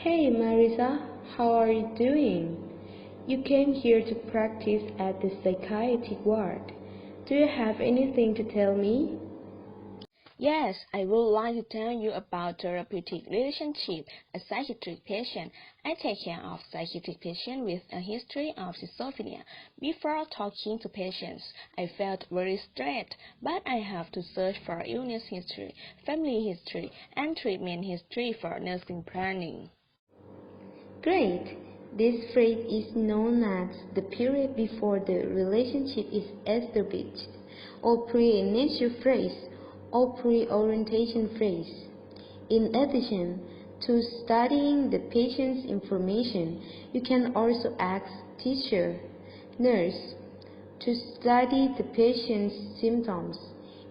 Hey Marisa, how are you doing? You came here to practice at the psychiatric ward. Do you have anything to tell me? Yes, I would like to tell you about therapeutic relationship. A psychiatric patient. I take care of psychiatric patients with a history of schizophrenia. Before talking to patients, I felt very stressed, but I have to search for illness history, family history, and treatment history for nursing planning. Great! This phase is known as the period before the relationship is established, or pre-initial phase, or pre-orientation phase. In addition to studying the patient's information, you can also ask teacher, nurse, to study the patient's symptoms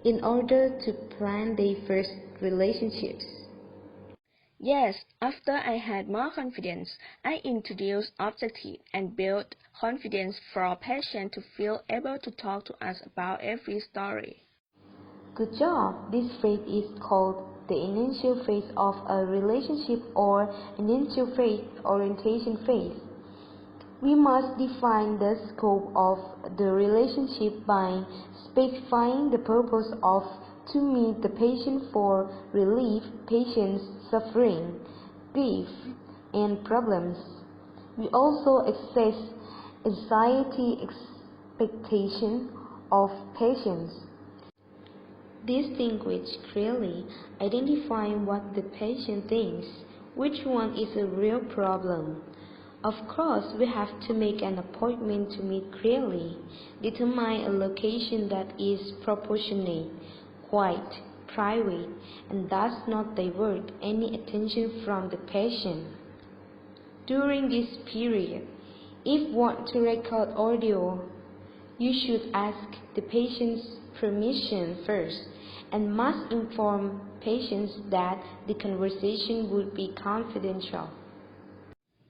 in order to plan their first relationships. Yes, after I had more confidence, I introduced objectives and built confidence for patients to feel able to talk to us about every story. Good job! This phase is called the initial phase of a relationship or initial phase orientation phase. We must define the scope of the relationship by specifying the purpose of to meet the patient for relieve patient's suffering, grief, and problems. We also assess anxiety expectation of patients. Distinguish clearly, identifying what the patient thinks, which one is a real problem. Of course, we have to make an appointment to meet clearly, determine a location that is proportionate, quiet, private, and does not divert any attention from the patient. During this period, if want to record audio, you should ask the patient's permission first and must inform patients that the conversation would be confidential.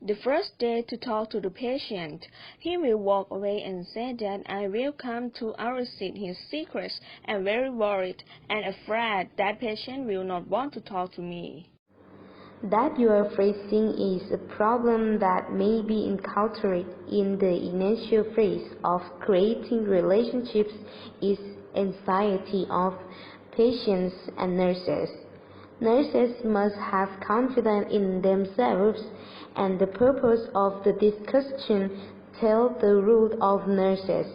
The first day to talk to the patient, he will walk away and say that I will come to unseat his secrets and very worried and afraid that patient will not want to talk to me. That you are facing is a problem that may be encountered in the initial phase of creating relationships is anxiety of patients and nurses. Nurses must have confidence in themselves, and the purpose of the discussion tell the role of nurses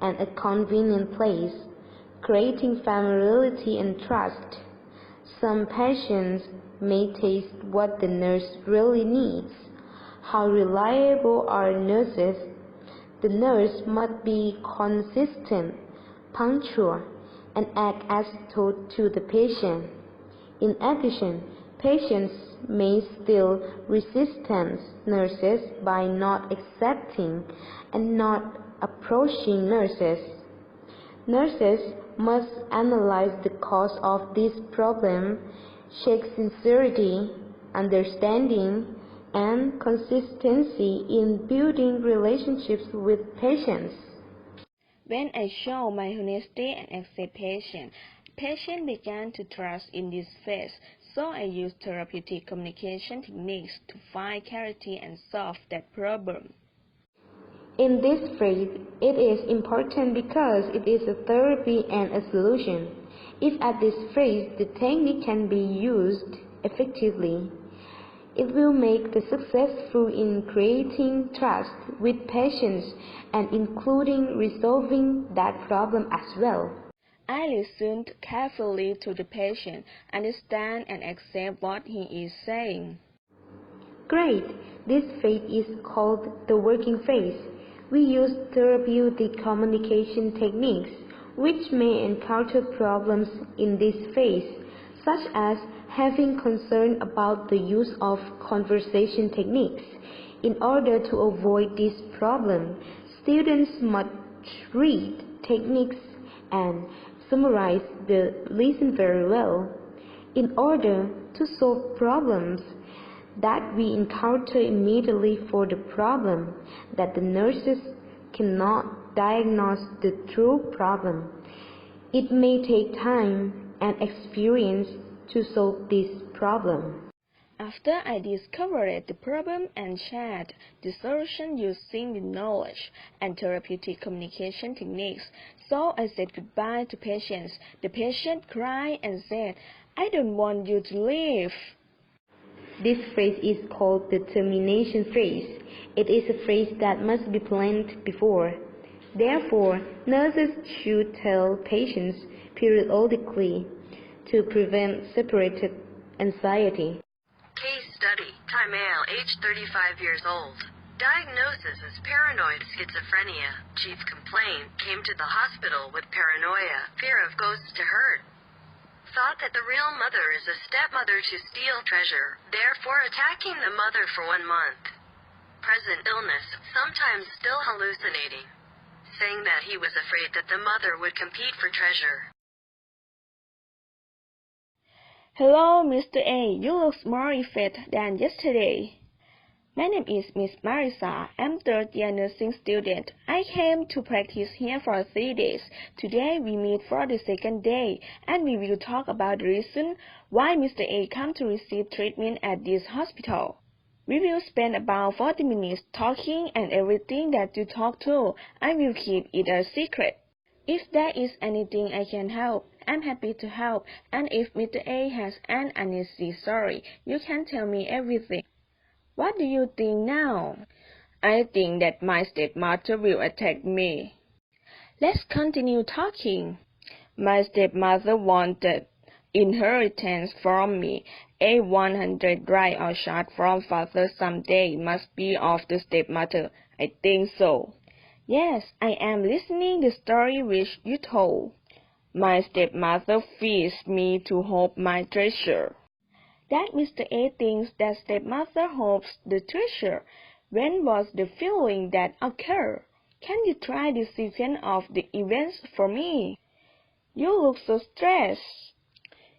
and a convenient place, creating familiarity and trust. Some patients may taste what the nurse really needs. How reliable are nurses? The nurse must be consistent, punctual, and act as told to the patient. In addition, patients may still resist nurses by not accepting and not approaching nurses. Nurses must analyze the cause of this problem, check sincerity, understanding, and consistency in building relationships with patients. When I show my honesty and accept patient began to trust in this phase, so I used therapeutic communication techniques to find clarity and solve that problem. In this phase, it is important because it is a therapy and a solution. If at this phase the technique can be used effectively, it will make the successful in creating trust with patients and including resolving that problem as well. I listened carefully to the patient, understand and accept what he is saying. Great! This phase is called the working phase. We use therapeutic communication techniques, which may encounter problems in this phase, such as having concern about the use of conversation techniques. In order to avoid this problem, students must read techniques and summarize the lesson very well. In order to solve problems that we encounter immediately for the problem that the nurses cannot diagnose the true problem, it may take time and experience to solve this problem. After I discovered the problem and shared the solution using the knowledge and therapeutic communication techniques, so I said goodbye to patients. The patient cried and said, "I don't want you to leave." This phrase is called the termination phrase. It is a phrase that must be planned before. Therefore, nurses should tell patients periodically to prevent separated anxiety. Case study, Thai male, age 35 years old. Diagnosis is paranoid schizophrenia. Chief complaint, came to the hospital with paranoia, fear of ghosts to hurt. Thought that the real mother is a stepmother to steal treasure, therefore attacking the mother for 1 month. Present illness, sometimes still hallucinating. Saying that he was afraid that the mother would compete for treasure. Hello, Mr. A. You look more fit than yesterday. My name is Miss Marisa. I'm third-year nursing student. I came to practice here for 3 days. Today we meet for the second day, and we will talk about the reason why Mr. A come to receive treatment at this hospital. We will spend about 40 minutes talking, and everything that you talk to, I will keep it a secret. If there is anything I can help, I'm happy to help, and if Mr. A has an uneasy story, you can tell me everything. What do you think now? I think that my stepmother will attack me. Let's continue talking. My stepmother wanted inheritance from me. A 100 right or shot from father someday must be of the stepmother. I think so. Yes, I am listening the story which you told. My stepmother feeds me to hope my treasure. That Mr. A thinks that stepmother hopes the treasure. When was the feeling that occurred? Can you try the sequence of the events for me? You look so stressed.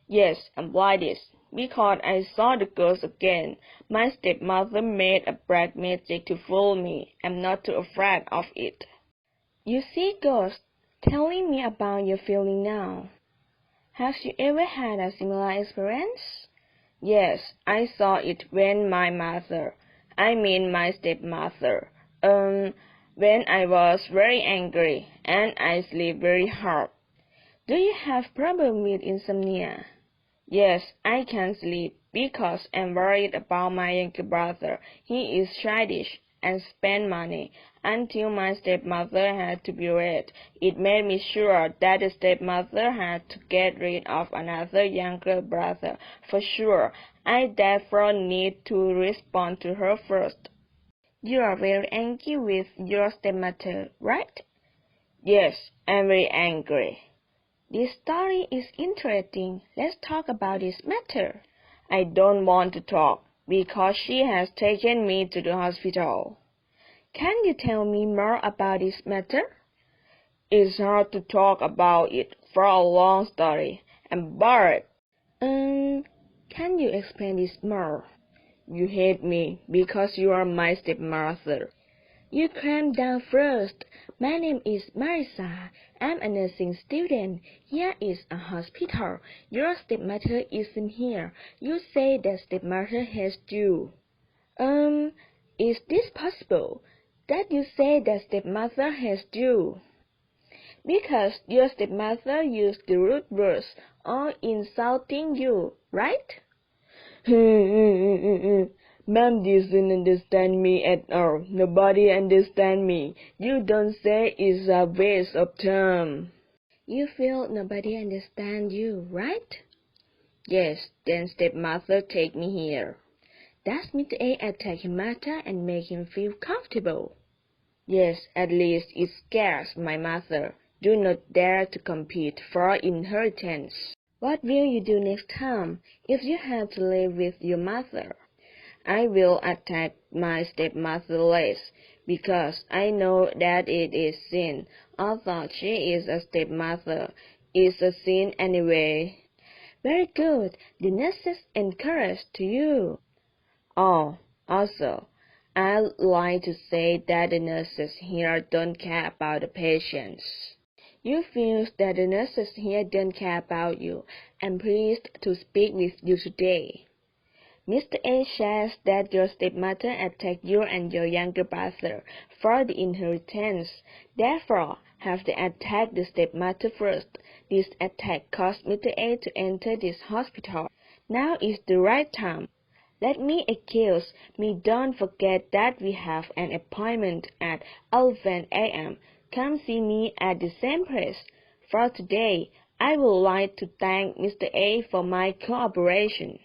Yes, I'm like this, because I saw the ghost again. My stepmother made a black magic to fool me. I'm not too afraid of it. You see ghosts. Telling me about your feeling now. Have you ever had a similar experience? Yes, I saw it when my stepmother, when I was very angry and I sleep very hard. Do you have problem with insomnia? Yes, I can't sleep because I'm worried about my younger brother. He is childish and spend money until my stepmother had to be rid. It made me sure that the stepmother had to get rid of another younger brother for sure. I therefore need to respond to her first. You are very angry with your stepmother, right? Yes, I'm very angry. This story is interesting. Let's talk about this matter. I don't want to talk because she has taken me to the hospital. Can you tell me more about this matter? It's hard to talk about it for a long story. I'm bored. Can you explain this more? You hate me because you are my stepmother. You calm down first. My name is Marisa. I'm a nursing student. Here is a hospital. Your stepmother isn't here. You say that stepmother hates you. Is this possible? That you say that stepmother hates you? Because your stepmother used the rude words or insulting you, right? Mom doesn't understand me at all. Nobody understands me. You don't say it's a waste of time. You feel nobody understands you, right? Yes, then stepmother take me here. Does Mr. A attack his mother and make him feel comfortable? Yes, at least it scares my mother. Do not dare to compete for inheritance. What will you do next time if you have to live with your mother? I will attack my stepmother less, because I know that it is sin, although she is a stepmother. It's a sin anyway. Very good. The nurses encourage to you. Oh, also, I'd like to say that the nurses here don't care about the patients. You feel that the nurses here don't care about you. I'm pleased to speak with you today. Mr. A says that your stepmother attacked you and your younger brother for the inheritance. Therefore, have they attacked the stepmother first? This attack caused Mr. A to enter this hospital. Now is the right time. Let me accuse me. Don't forget that we have an appointment at 11 a.m. Come see me at the same place. For today, I would like to thank Mr. A for my cooperation.